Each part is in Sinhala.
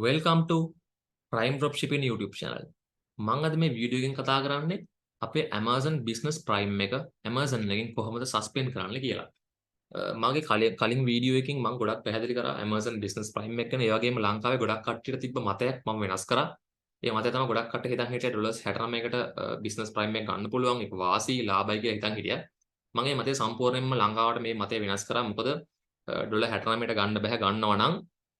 Welcome to Prime Dropshipping YouTube channel. මම අද මේ වීඩියෝ එකෙන් කතා කරන්නේ අපේ Amazon Business Prime එක Amazon එකෙන් කොහොමද suspend කරන්න කියලා. මගේ කලින් වීඩියෝ එකකින් මම ගොඩක් පැහැදිලි කරා Amazon Business Prime එක ගැන. ඒ වගේම ලංකාවේ ගොඩක් කට්ටියට තිබ්බ මතයක් මම වෙනස් කරා. ඒ මතය තමයි ගොඩක් කට්ටිය හිතන් හිටියා $69කට Business Prime එක ගන්න පුළුවන්. ඒක වාසි ලාභයි කියලා හිතන් හිටියා. මම මේ මතය සම්පූර්ණයෙන්ම ලංකාවට මේ මතය වෙනස් කරා. මොකද $69ට ගන්න බෑ. ගන්නවා නම්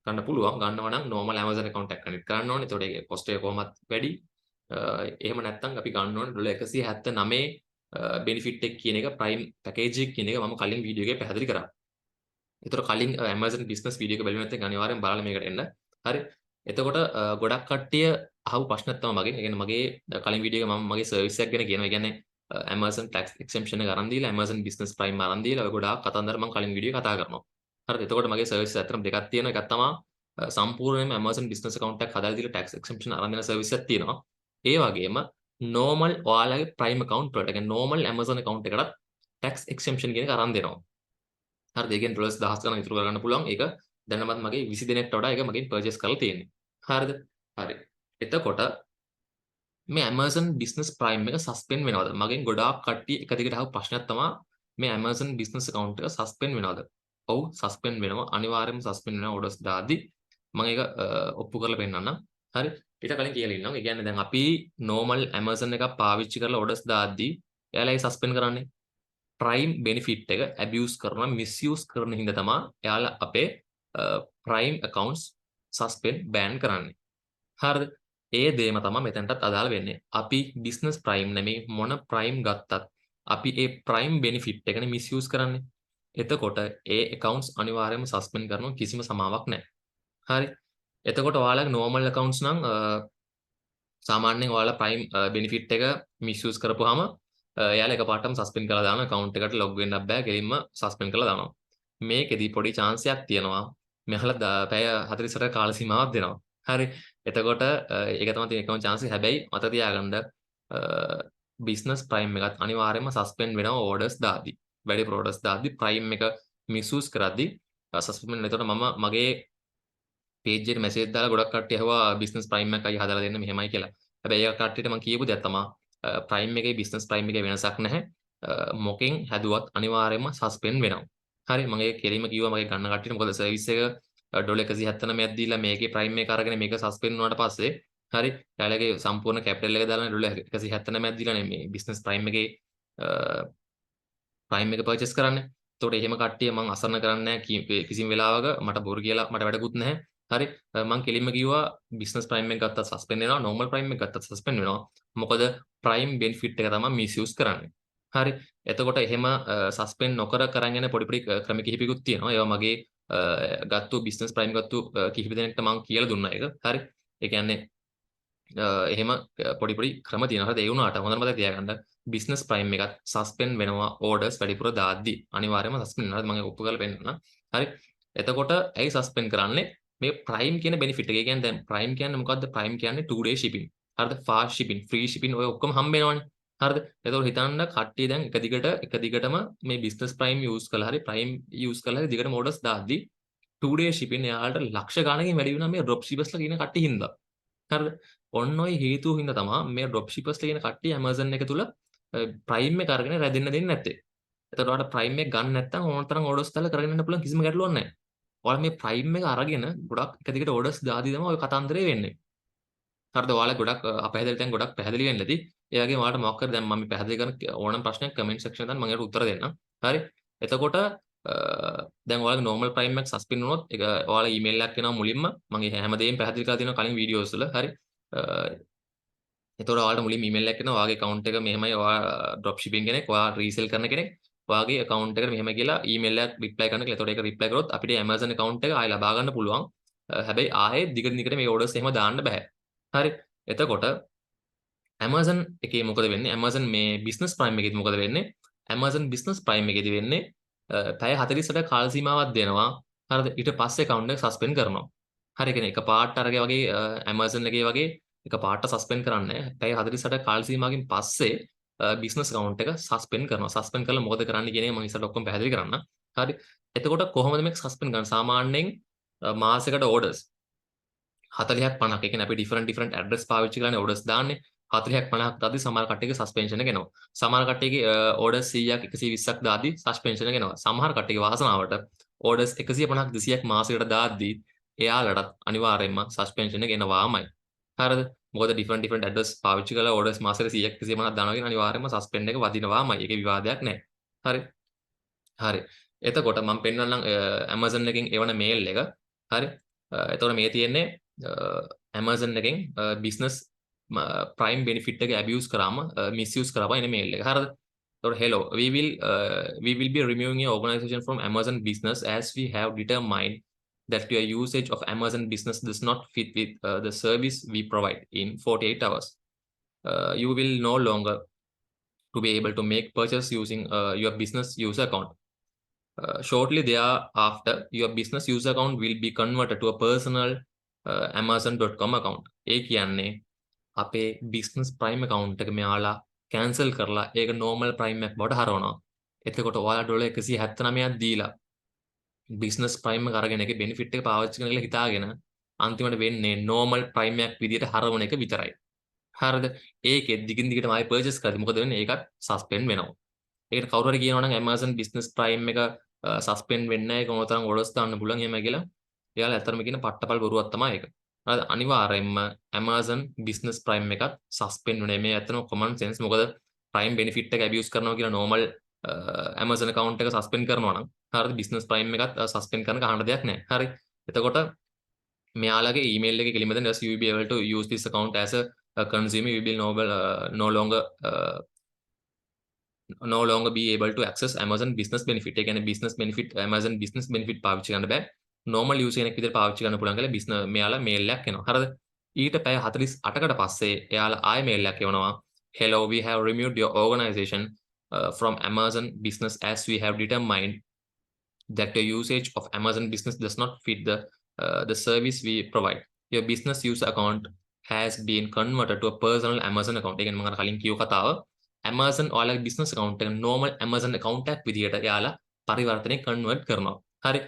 ගන්න පුළුවන්. ගන්නවා නම් normal Amazon account එක connect කරන්න ඕනේ. ඒතකොට ඒකේ cost එක කොහොමත් වැඩි. එහෙම නැත්නම් අපි ගන්න ඕනේ $179 benefit එක කියන එක prime package එක කියන එක මම කලින් වීඩියෝ එකේ පැහැදිලි කරා. ඒතර කලින් Amazon business වීඩියෝ එක බැලුවේ නැත්නම් අනිවාර්යෙන් බලලා මේකට එන්න. හරි. එතකොට ගොඩක් කට්ටිය අහපු ප්‍රශ්නක් තමයි මගෙන්. ඒ කියන්නේ මගේ කලින් වීඩියෝ එක මම මගේ සර්විස් එකක් ගැන කියනවා. ඒ කියන්නේ Amazon tax exemption එක අරන් දීලා Amazon business prime අරන් දීලා ඔය ගොඩාක් කතන්දර මම කලින් වීඩියෝ කතා කරනවා. හරිද? එතකොට මගේ සර්විස් ඇත්තටම දෙකක් තියෙනවා. එකක් තමයි සම්පූර්ණයෙන්ම Amazon business account එකක් හදාලා දීලා tax exemption අරන් දෙන සර්විස් එකක් තියෙනවා. ඒ වගේම normal ඔයාලගේ prime account වලට, ඒ කියන්නේ normal Amazon account එකකට tax exemption කියන එක අරන් දෙනවා. හරිද? ඒකෙන් ඩොලර්ස් 1000 ගණන් ඉතුරු කරගන්න පුළුවන්. ඒක දැනමත් මගේ 20 දෙනෙක්ට වඩා ඒක මගෙන් පර්චේස් කරලා තියෙන්නේ. හරිද? හරි. එතකොට මේ Amazon Business Prime එක suspend වෙනවද? මගෙන් ගොඩාක් කට්ටිය එක දිගට අහපු ප්‍රශ්නයක් තමයි මේ Amazon Business account එක suspend වෙනවද? ඔව් suspend වෙනවා. අනිවාර්යයෙන්ම suspend වෙනවා orders දාද්දි. මම ඒක ඔප්පු කරලා පෙන්නන්නම්. හරි. ඊට කලින් කියලා ඉන්නවා. ඒ කියන්නේ දැන් අපි normal Amazon එකක් පාවිච්චි කරලා orders දාද්දි එයාලා ඒක suspend කරන්නේ. Prime benefit එක abuse කරනවා, misuse කරන හින්දා තමයි එයාලා අපේ Prime accounts suspend ban කරන්නේ. හරිද? ඒ දේම තමයි මෙතනටත් අදාළ වෙන්නේ. අපි business prime නෙමෙයි මොන prime ගත්තත් අපි ඒ prime benefit එකනේ misuse කරන්නේ. එතකොට ඒ accounts අනිවාර්යයෙන්ම suspend කරනවා, කිසිම සමාවක් නැහැ. හරි. එතකොට ඔයාලගේ normal accounts නම් සාමාන්‍යයෙන් ඔයාලා prime benefit එක misuse කරපුවාම එයාලා එකපාරටම suspend කරලා දානවා. account එකට log වෙන්නත් බෑ. කෙලින්ම suspend කරලා දානවා. මේකෙදි පොඩි chance එකක් තියෙනවා. මෙහලා පැය 48 කාල සීමාවක් දෙනවා. හරි. එතකොට ඒක තමයි තියෙන එකම chance එක. හැබැයි මතක තියාගන්න business prime එකත් අනිවාර්යයෙන්ම suspend වෙනවා orders දාද්දි. වැඩි orders දාද්දි prime එක misuse කරද්දි suspend වෙනවා. එතකොට මම මගේ page එකට message දාලා ගොඩක් කට්ටිය අහුවා business prime එකයි හදලා දෙන්න මෙහෙමයි කියලා. හැබැයි ඒ කට්ටියට මම කියපු දෙයක් තමයි prime එකේ business prime එකේ වෙනසක් නැහැ. මොකෙන් හැදුවත් අනිවාර්යයෙන්ම suspend වෙනවා. හරි. මම ඒක කෙලින්ම කිව්වා මගේ ගන්න කට්ටියට. මොකද සර්විස් එක $179ක් දීලා මේකේ prime එක අරගෙන මේක suspend වුණාට පස්සේ හරි. එයාලගේ සම්පූර්ණ capital එක දාලා $179ක් දීලා මේ business prime එකේ prime එක purchase කරන්නේ. එතකොට එහෙම කට්ටිය මම අසරණ කරන්නේ නැහැ කිසිම වෙලාවක. මට බොරු කියලා මට වැඩකුත් නැහැ. හරි. මම කෙලින්ම කිව්වා business prime එක ගත්තත් suspend වෙනවා, normal prime එක ගත්තත් suspend වෙනවා. මොකද prime benefit එක තමයි misuse කරන්නේ. හරි. එතකොට එහෙම suspend නොකර කරන් යන පොඩි ක්‍රම කිහිපයකුත් තියෙනවා. ඒවා මගේ ගත්තු business prime ගත්තු කිහිප දෙනෙක්ට මම කියලා දුන්නා ඒක. හරි. ඒ කියන්නේ එහෙම පොඩි ක්‍රම තියෙනවා. හරිද? ඒ වුණාට හොඳට මතක තියාගන්න business prime එකත් suspend වෙනවා orders වැඩිපුර දාද්දි. අනිවාර්යයෙන්ම suspend වෙනවා. මම ඔප්පු කරලා පෙන්නන්නම්. හරි. එතකොට ඇයි suspend කරන්නේ? මේ prime කියන benefit එක. ඒ කියන්නේ දැන් prime කියන්නේ මොකද්ද? prime කියන්නේ 2 day shipping. හරිද? fast shipping, free shipping ඔය ඔක්කොම හම්බ වෙනවනේ. හරිද? එතකොට හිතන්න කට්ටිය දැන් එක දිගටම මේ business prime use කළා හරි prime use කළා හරි දිගටම orders දාද්දි 2 day shipping එයාලට ලක්ෂ ගණනකින් වැඩි වෙනවා මේ dropshippers ලා කියන කට්ටිය හින්දා. හරිද? ඔන්න ඔය හේතුව හින්දා තමයි මේ dropshippers ලා කියන කට්ටිය Amazon එක තුල prime එක අරගෙන රැඳෙන්න දෙන්නේ නැත්තේ. එතකොට ඔයාලට prime එක ගන්න නැත්නම් ඕන තරම් orders දාලා කරගෙන යන්න පුළුවන් කිසිම ගැටලුවක් නැහැ. ඔයාලා මේ prime එක අරගෙන ගොඩක් එක දිගට orders දාදී තමයි ඔය කතන්දරේ වෙන්නේ. හරිද? ඔයාලා ගොඩක් අපැහැදිලි තැන් ගොඩක් පැහැදිලි වෙන්න ඇති. ඒ වගේම ඔයාලට මොකක් හරි දැන් මම පැහැදිලි කරන ඕනම ප්‍රශ්නයක් comment section එකෙන් මම ඒකට උත්තර දෙන්නම්. හරි? එතකොට දැන් ඔයාලගේ normal prime එක suspend වුණොත් ඒක ඔයාලා email එකක් එනවා මුලින්ම. මම හැමදේම පැහැදිලි කරලා තියෙනවා කලින් videos වල. හරි? එතකොට ඔයාලට මුලින්ම email එකක් එනවා. ඔයාගේ account එක මෙහෙමයි. ඔයා dropshipping කෙනෙක්, ඔයා resell කරන කෙනෙක්. ඔයාගේ account එකට මෙහෙම කියලා email එකක් reply කරන්න කියලා. එතකොට ඒක reply කරොත් අපිට Amazon account එක ආයෙ ලබා ගන්න පුළුවන්. හැබැයි ආයෙත් දිගට මේ orders එහෙම දාන්න බෑ. හරි. එතකොට Amazon එකේ මොකද වෙන්නේ? Amazon මේ business prime එකේදී මොකද වෙන්නේ? Amazon business prime එකේදී වෙන්නේ පැය 48 කාල සීමාවක් දෙනවා. හරිද? ඊට පස්සේ account එක suspend කරනවා. හරි. කියන්නේ එක පාට අරගේ වගේ Amazon එකේ වගේ එක පාට suspend කරන්නේ නැහැ. පැය 48 කාල සීමාවකින් පස්සේ business account එක suspend කරනවා. suspend කරලා මොකද කරන්න කියන එක මම ඉස්සරහ ඔක්කොම පැහැදිලි කරන්නම්. හරි. එතකොට කොහොමද මේක suspend කරන්නේ? සාමාන්‍යයෙන් මාසයකට orders 40ක් 50ක්. ඒ කියන්නේ අපි ඩිෆරන්ට් ඇඩ්‍රස් පාවිච්චි කරලානේ ඕඩර්ස් දාන්නේ. 40ක් 50ක් දාද්දි සමහර කට්ටියගේ සස්පෙන්ෂන් එක එනවා. සමහර කට්ටියගේ ඕඩර්ස් 100ක් 120ක් දාද්දි සස්පෙන්ෂන් එක එනවා. සමහර කට්ටියගේ වාසනාවට ඕඩර්ස් 150ක් 200ක් මාසයකට දාද්දි එයාලටත් අනිවාර්යයෙන්ම සස්පෙන්ෂන් එක එනවාමයි. හරිද? මොකද ඩිෆරන්ට් ඇඩ්‍රස් පාවිච්චි කරලා ඕඩර්ස් මාසෙට 100ක් 150ක් දානවා කියන අනිවාර්යයෙන්ම සස්පෙන්ඩ් එක වදිනවාමයි. ඒකේ විවාදයක් නැහැ. හරි. හරි. එතකොට මම පෙන්නන්නම් Amazon එකෙන් එවන මේල් එක. හරි. එතකොට මේ තියෙන්නේ Amazon එකෙන් බිස්නස් ප්‍රයිම් බෙනිෆිට් එක ඇබියුස් කරාම මිස්යූස් කරපුවා එන මේල් එක. හරිද? එතකොට hello we will be removing your organization from Amazon business as we have determined that your usage of Amazon business does not fit with the service we provide in 48 hours. You will no longer to be able to make purchase using your business user account. Shortly thereafter, your business user account will be converted to a personal amazon.com account. ඒ කියන්නේ අපේ business prime account එක මෙයාලා cancel කරලා ඒක normal prime එක බවට හරවනවා. එතකොට ඔයාලා ඩොලර් 179ක් දීලා business prime එක අරගෙන ඒකේ benefit එක පාවිච්චි කරන කියලා හිතාගෙන අන්තිමට වෙන්නේ normal prime එකක් විදියට හරවන එක විතරයි. හරිද? ඒකෙත් දිගින් දිගටම ආයෙ purchase කරද්දි මොකද වෙන්නේ? ඒකත් suspend වෙනවා. ඒකට කවුරු හරි කියනවා නම් Amazon business prime එක suspend වෙන්නේ නැහැ. ඒක මොනතරම් orders දාන්න පුළුවන් එහෙම කියලා. එයාලා ඇත්තටම කියන පට්ටපල් බොරුවක් තමයි ඒක. හරිද? අනිවාර්යයෙන්ම Amazon business prime එකත් suspend වෙන්නේ. මේ ඇත්තටම common sense. මොකද prime benefit එක abuse කරනවා කියලා normal Amazon account එක suspend කරනවා නම් හරිද? business prime එකත් suspend කරන ගහන්න දෙයක් නැහැ. හරි. එතකොට මෙයාලගේ email එකේ කෙලින්ම දෙන you will be able to use this account as a consumer you will no longer no longer be able to access Amazon business benefit. ඒ කියන්නේ business benefit Amazon business benefit පාවිච්චි කරන්න බෑ. normal user කෙනෙක් විදිහට පාවිච්චි කරන්න පුළුවන් කියලා business මෙයාලා mail එකක් එනවා. හරිද? ඊට පැය 48කට පස්සේ එයාලා ආයෙ mail එකක් එවනවා. Hello, we have removed your organization from Amazon business as we have determined that your usage of Amazon business does not fit the service we provide. Your business user account has been converted to a personal Amazon account. ඒ කියන්නේ මම අර කලින් කියව කතාව Amazon ඔයාලගේ business account එක normal Amazon account එකක් විදියට එයාලා පරිවර්තනය convert කරනවා. හරි.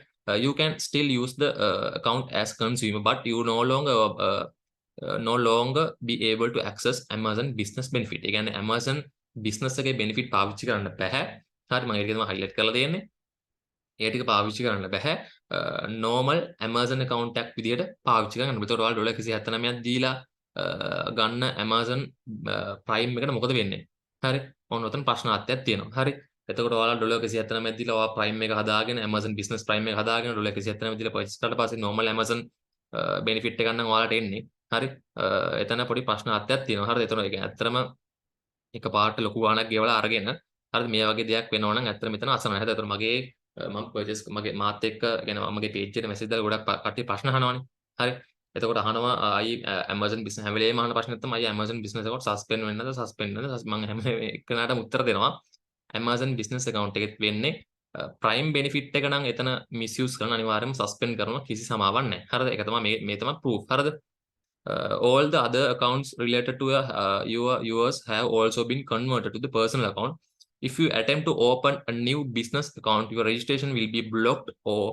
You can still use the account as consumer but you no longer be able to access Amazon business benefit. ඒ කියන්නේ Amazon business එකේ benefit පාවිච්චි කරන්න බෑ. හරි මම ඒක තමයි highlight කරලා දෙන්නේ. ඒ ටික පාවිච්චි කරන්න බෑ. normal Amazon account එකක් විදියට පාවිච්චි කරගන්න. ඒතකොට ඔයාලා ඩොලර් 179ක් දීලා ගන්න Amazon Prime එකට මොකද වෙන්නේ? හරි. ඔන්න ඔතන ප්‍රශ්නාර්ථයක් තියෙනවා. හරි. එතකොට ඔයාලා ඩොලර් 179ක් දීලා ඔයා Prime එක හදාගෙන Amazon business Prime එක හදාගෙන ඩොලර් 179ක් දීලා purchase කරලා පස්සේ normal Amazon benefit එක ගන්න ඔයාලට එන්නේ. හරි. එතන පොඩි ප්‍රශ්නාර්ථයක් තියෙනවා. හරිද? එතන ඒක ඇත්තටම එකපාරට ලොකු ගාණක් ගෙවලා අරගෙන හරිද මේ වගේ දෙයක් වෙනවා නම් ඇත්තට මෙතන අසනයි. හරිද? එතකොට මගේ මම පර්චේස් මගේ මාත් එක්ක يعني මගේ page එකට message දාලා ගොඩක් කට්ටිය ප්‍රශ්න අහනවානේ. හරි. එතකොට අහනවා අයි Amazon business හැම වෙලේම අහන ප්‍රශ්නේ තමයි අයි Amazon business account suspend වෙන්නේ නැද්ද? suspend වෙනද? මම හැම එකනටම උත්තර දෙනවා. Amazon business account එකෙත් වෙන්නේ prime benefit එක නම් එතන misuse කරන අනිවාර්යයෙන්ම suspend කරනවා කිසි සමාවක් නැහැ. හරිද? ඒක තමයි මේ තමයි proof. හරිද? All the other accounts related to yours have also been converted to the personal account. If you attempt to open a new business account, your registration will be blocked or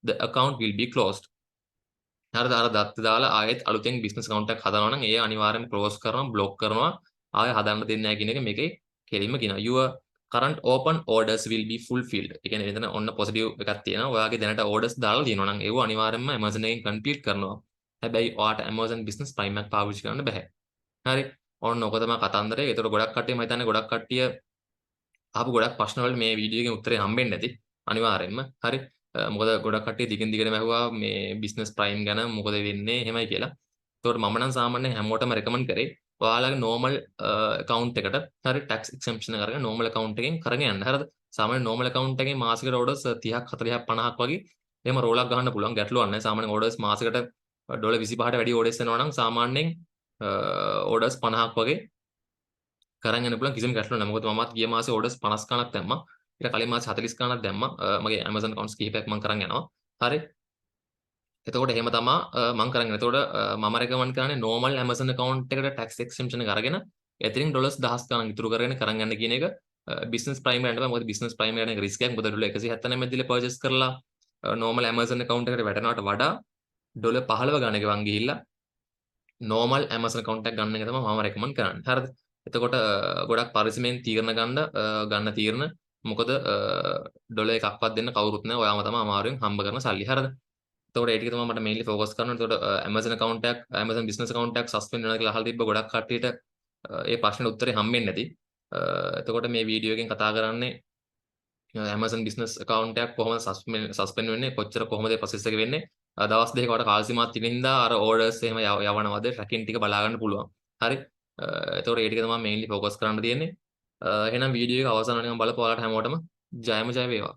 the account will be closed. හරිද? අර දත්ත දාලා ආයෙත් අලුතෙන් business account එකක් හදනවා නම් ඒ අනිවාර්යෙන් close කරනවා, block කරනවා. ආයෙ හදන්න දෙන්නේ නැහැ කියන එක මේකේ කෙලින්ම කියනවා. Your current open orders will be fulfilled. ඒ කියන්නේ එතන ඔන්න positive එකක් තියෙනවා. ඔයාගේ දැනට orders දාලා තියෙනවා නම් ඒව අනිවාර්යෙන්ම Amazon එකෙන් complete කරනවා. හැබැයි ඔයාට Amazon business prime එකක් පාවිච්චි කරන්න බෑ. හරි. ඔන්න ඔක තමයි කතන්දරේ. ඒතර ගොඩක් කට්ටිය මම හිතන්නේ ගොඩක් කට්ටිය අහපු ගොඩක් ප්‍රශ්න වලට මේ වීඩියෝ එකෙන් උත්තරේ හම්බෙන්නේ නැති. අනිවාර්යෙන්ම. හරි. මොකද ගොඩක් කට්ටිය දිගින් දිගටම ඇහුවා මේ business prime ගැන මොකද වෙන්නේ එහෙමයි කියලා. ඒතකොට මම නම් සාමාන්‍යයෙන් හැමෝටම recommend කරේ ඔයාලගේ normal account එකට හරි tax exemption එක අරගෙන normal account එකෙන් කරගෙන යන්න. හරිද? සාමාන්‍යයෙන් normal account එකේ මාසිකට orders 30ක් 40ක් 50ක් වගේ එහෙම roll එකක් ගහන්න පුළුවන්. ගැටලුවක් නැහැ. සාමාන්‍යයෙන් orders මාසෙකට ඩොලර් 25ට වැඩි orders එනවා නම් සාමාන්‍යයෙන් orders 50ක් වගේ කරන් යන්න පුළුවන් කිසිම ගැටලුවක් නැහැ. මොකද මමත් ගිය මාසේ orders 50 ගණක් දැම්මා. ඊට කලින් මාසේ 40 ගණක් දැම්මා. මගේ Amazon accounts කිහිපයක් මම කරන් යනවා. හරි. එතකොට එහෙම තමයි මම කරන් යනවා. එතකොට මම recommend කරන්නේ normal Amazon account එකට tax exemption එක අරගෙන එතනින් ඩොලර්ස් 1000 ගණන් ඉතුරු කරගෙන කරන් යන්න කියන එක business prime යන්න බෑ. මොකද business prime යන එක risk එකක්. මොකද ඩොලර් 179ක් දීලා purchase කරලා normal Amazon account එකට වැටෙනවට වඩා ඩොලර් 15 ගණන් ගෙවන් ගිහිල්ලා නෝමල් Amazon account එකක් ගන්න එක තමයි මම රෙකමන්ඩ් කරන්නේ. හරිද? එතකොට ගොඩක් පරිස්සමෙන් තීරණ ගන්න තීරණ මොකද ඩොලර් එකක්වත් දෙන්න කවුරුත් නැහැ. ඔයාම තමයි අමාරුවෙන් හම්බ කරන සල්ලි. හරිද? එතකොට ඒ ටික තමයි මට මේන්ලි ફોකස් කරන්න ඕනේ. එතකොට Amazon account එකක් Amazon business account එකක් සස්පෙන්ඩ් වෙනවා කියලා අහලා තිබ්බ ගොඩක් කට්ටියට ඒ ප්‍රශ්නෙට උත්තරේ හම්බෙන්නේ නැති. එතකොට මේ වීඩියෝ එකෙන් කතා කරන්නේ Amazon business account එකක් කොහොමද සස්පෙන්ඩ් වෙන්නේ කොහොමද ප්‍රොසෙස් එක වෙන්නේ දවස් දෙකක වට කාල සීමාවක් තියෙන හින්දා අර ඕඩර්ස් එහෙම යවනවද ට්‍රැකින් ටික බලා ගන්න පුළුවන් හරි එතකොට ඒ ටික තමයි මේන්ලි ફોකස් කරන්න තියෙන්නේ එහෙනම් වීඩියෝ එක අවසන් වෙනකම් බලපුවා ඔයාලට හැමෝටම ජයම ජය වේවා